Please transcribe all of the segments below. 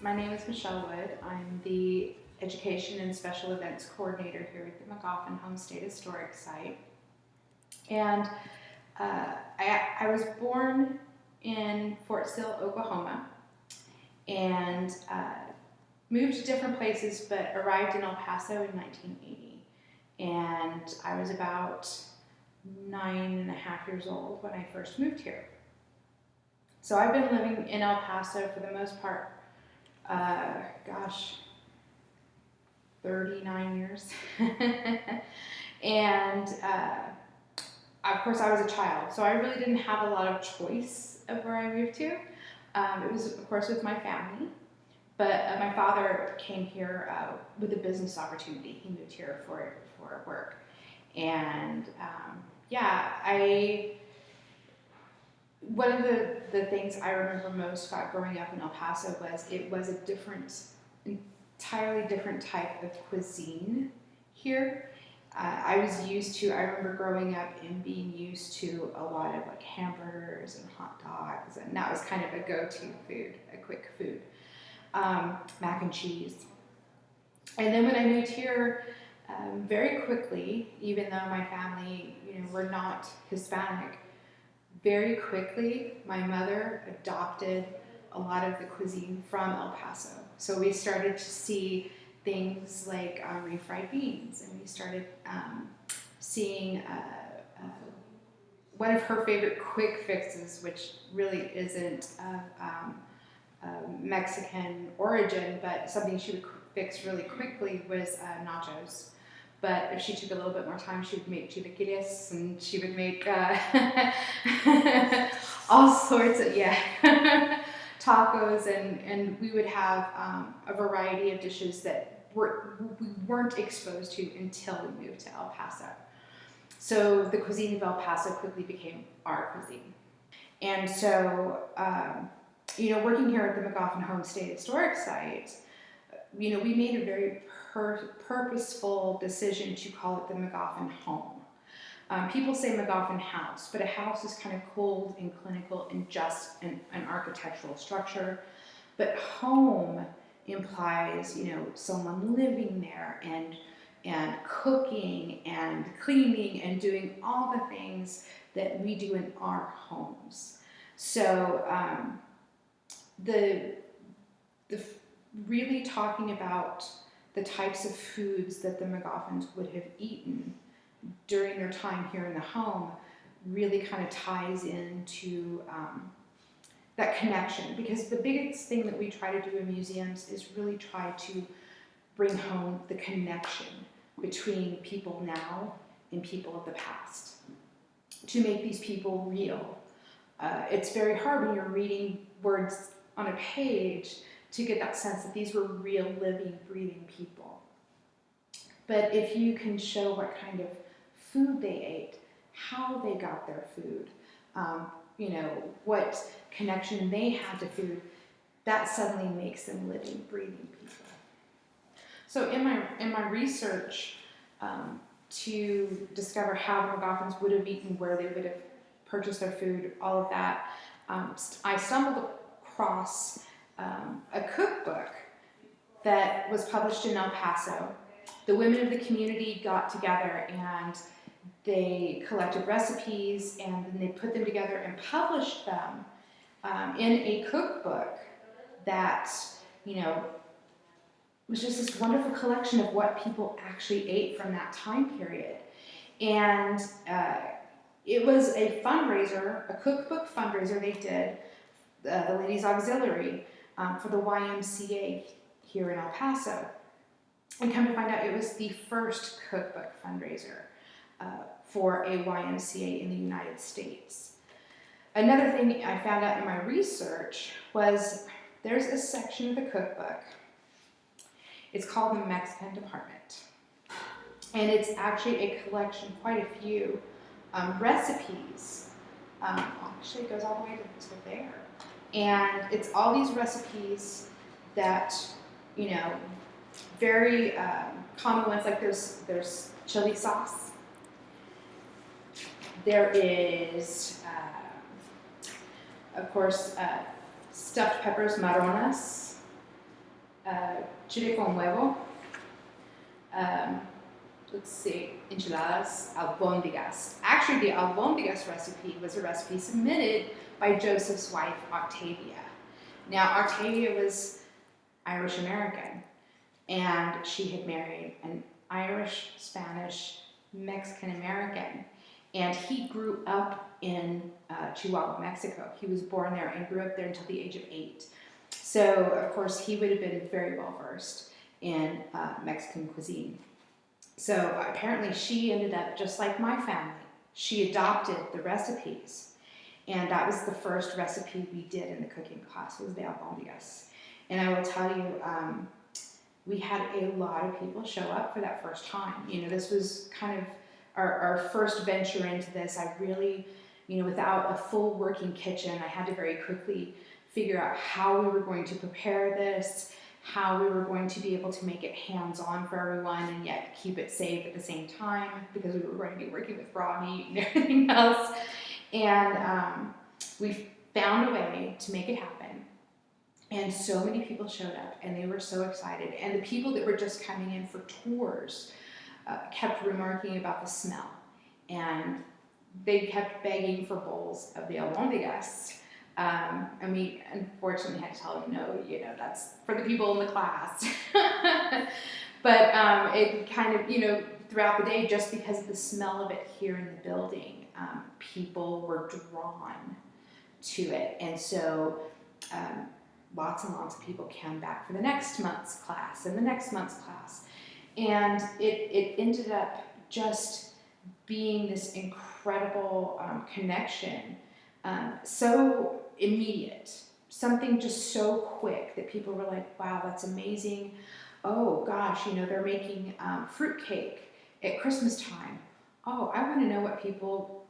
My name is Machelle Wood. I'm the Education and Special Events Coordinator here at the Magoffin Home Historical Site. And I was born in Fort Sill, Oklahoma, and moved to different places, but arrived in El Paso in 1980. And I was about 9.5 years old when I first moved here. So I've been living in El Paso for the most part, 39 years. And of course I was a child, so I really didn't have a lot of choice of where I moved to. It was of course with my family, but my father came here with a business opportunity. He moved here for work. And one of the things I remember most about growing up in El Paso was it was a entirely different type of cuisine here. I remember growing up and being used to a lot of like hamburgers and hot dogs, and that was kind of a go-to food, a quick food. Mac and cheese. And then when I moved here, very quickly, even though my family, were not Hispanic, very quickly my mother adopted a lot of the cuisine from El Paso. So we started to see things like refried beans, and we started seeing one of her favorite quick fixes, which really isn't Mexican origin, but something she would fix really quickly was nachos. But if she took a little bit more time, she would make chilaquiles, and she would make all sorts of tacos, and we would have a variety of dishes that we weren't exposed to until we moved to El Paso. So the cuisine of El Paso quickly became our cuisine. And so, working here at the Magoffin Home Historical Site, we made a very purposeful decision to call it the Magoffin Home. People say Magoffin House, but a house is kind of cold and clinical and just an architectural structure. But home implies, someone living there and cooking and cleaning and doing all the things that we do in our homes. So the really talking about the types of foods that the Magoffins would have eaten during their time here in the home really kind of ties into that connection, because the biggest thing that we try to do in museums is really try to bring home the connection between people now and people of the past, to make these people real. It's very hard when you're reading words on a page to get that sense that these were real, living, breathing people. But if you can show what kind of food they ate, how they got their food, what connection they had to food, that suddenly makes them living, breathing people. So in my research to discover how the Magoffins would have eaten, where they would have purchased their food, all of that, I stumbled across a cookbook that was published in El Paso. The women of the community got together and they collected recipes, and then they put them together and published them in a cookbook that, was just this wonderful collection of what people actually ate from that time period. And it was a fundraiser, a cookbook fundraiser they did, the Ladies Auxiliary, for the YMCA here in El Paso. And come to find out, it was the first cookbook fundraiser for a YMCA in the United States. Another thing I found out in my research was there's a section of the cookbook. It's called the Mexican Department. And it's actually a collection, quite a few recipes. Actually, it goes all the way to there. And it's all these recipes that, very common ones, like there's chili sauce. There is, of course, stuffed peppers, marronas. chile con huevo. Let's see, enchiladas, albóndigas. Actually, the albóndigas recipe was a recipe submitted by Joseph's wife, Octavia. Now, Octavia was Irish American, and she had married an Irish, Spanish, Mexican American, and he grew up in Chihuahua, Mexico. He was born there and grew up there until the age of 8. So, of course, he would have been very well versed in Mexican cuisine. So apparently she ended up just like my family. She adopted the recipes, and that was the first recipe we did in the cooking class, was the albóndigas. And I will tell you, we had a lot of people show up for that first time. You know, this was kind of our first venture into this. I really, you know, without a full working kitchen, I had to very quickly figure out how we were going to prepare this, how we were going to be able to make it hands-on for everyone and yet keep it safe at the same time, because we were going to be working with raw meat and everything else. And we found a way to make it happen. And so many people showed up, and they were so excited. And the people that were just coming in for tours kept remarking about the smell. And they kept begging for bowls of the albóndigas. And we unfortunately had to tell them, no, you know, that's for the people in the class. But it kind of, you know, throughout the day, just because of the smell of it here in the building, people were drawn to it. And so lots and lots of came back for the next month's class and the next month's class. And it ended up just being this incredible connection, so immediate, something just so quick that people were like, wow, that's amazing. Oh gosh, you know, they're making fruitcake at Christmas time. Oh, I want to know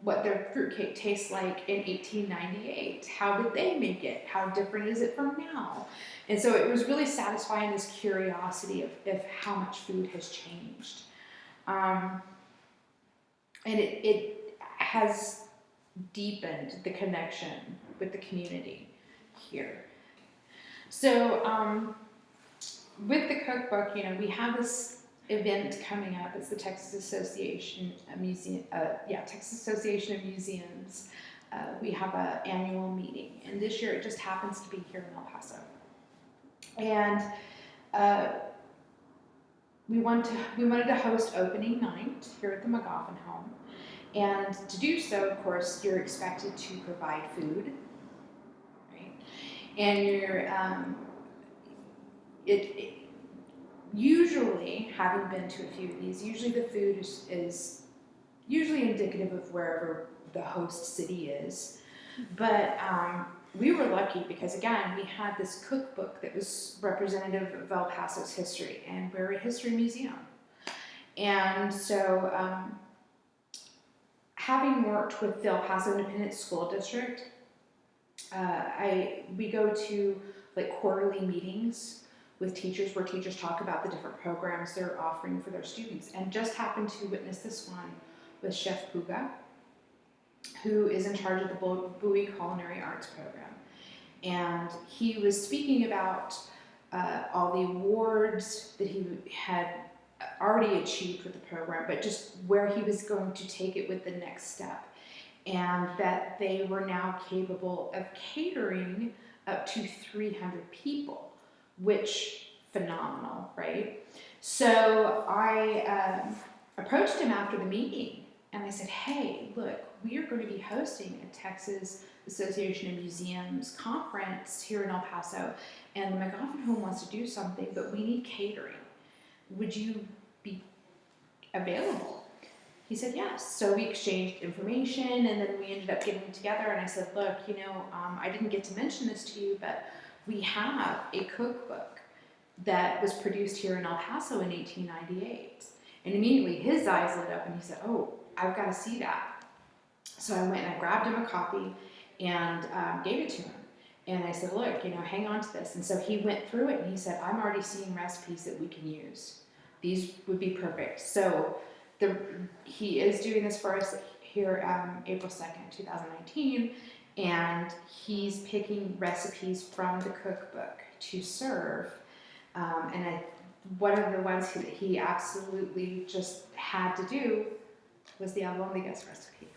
what their fruitcake tastes like in 1898. How did they make it? How different is it from now? And so it was really satisfying, this curiosity of how much food has changed. And it has deepened the connection with the community here. So with the cookbook, you know, we have this event coming up. It's the Texas Association of Museums. We have an annual meeting, and this year it just happens to be here in El Paso. And we wanted to host opening night here at the Magoffin Home. And to do so, of course, you're expected to provide food, right? And you're, usually, having been to a few of these, usually the food is usually indicative of wherever the host city is. But we were lucky because, again, we had this cookbook that was representative of El Paso's history, and we're a history museum. And so, having worked with the El Paso Independent School District, we go to like quarterly meetings with teachers where teachers talk about the different programs they're offering for their students, and just happened to witness this one with Chef Puga, who is in charge of the Bowie Culinary Arts Program. And he was speaking about all the awards that he had already achieved with the program, but just where he was going to take it with the next step. And that they were now capable of catering up to 300 people, which, phenomenal, right? So I approached him after the meeting, and I said, hey, look, we are going to be hosting a Texas Association of Museums conference here in El Paso, and the Magoffin Home wants to do something, but we need catering. Would you be available? He said yes. So we exchanged information, and then we ended up getting together, and I said, look, you know, I didn't get to mention this to you, but we have a cookbook that was produced here in El Paso in 1898. And immediately his eyes lit up, and he said, oh, I've got to see that. So I went and I grabbed him a copy and gave it to him. And I said, look, you know, hang on to this. And so he went through it, and he said, I'm already seeing recipes that we can use. These would be perfect. So he is doing this for us here April 2nd, 2019, and he's picking recipes from the cookbook to serve One of the ones he absolutely just had to do was the albondigas recipe.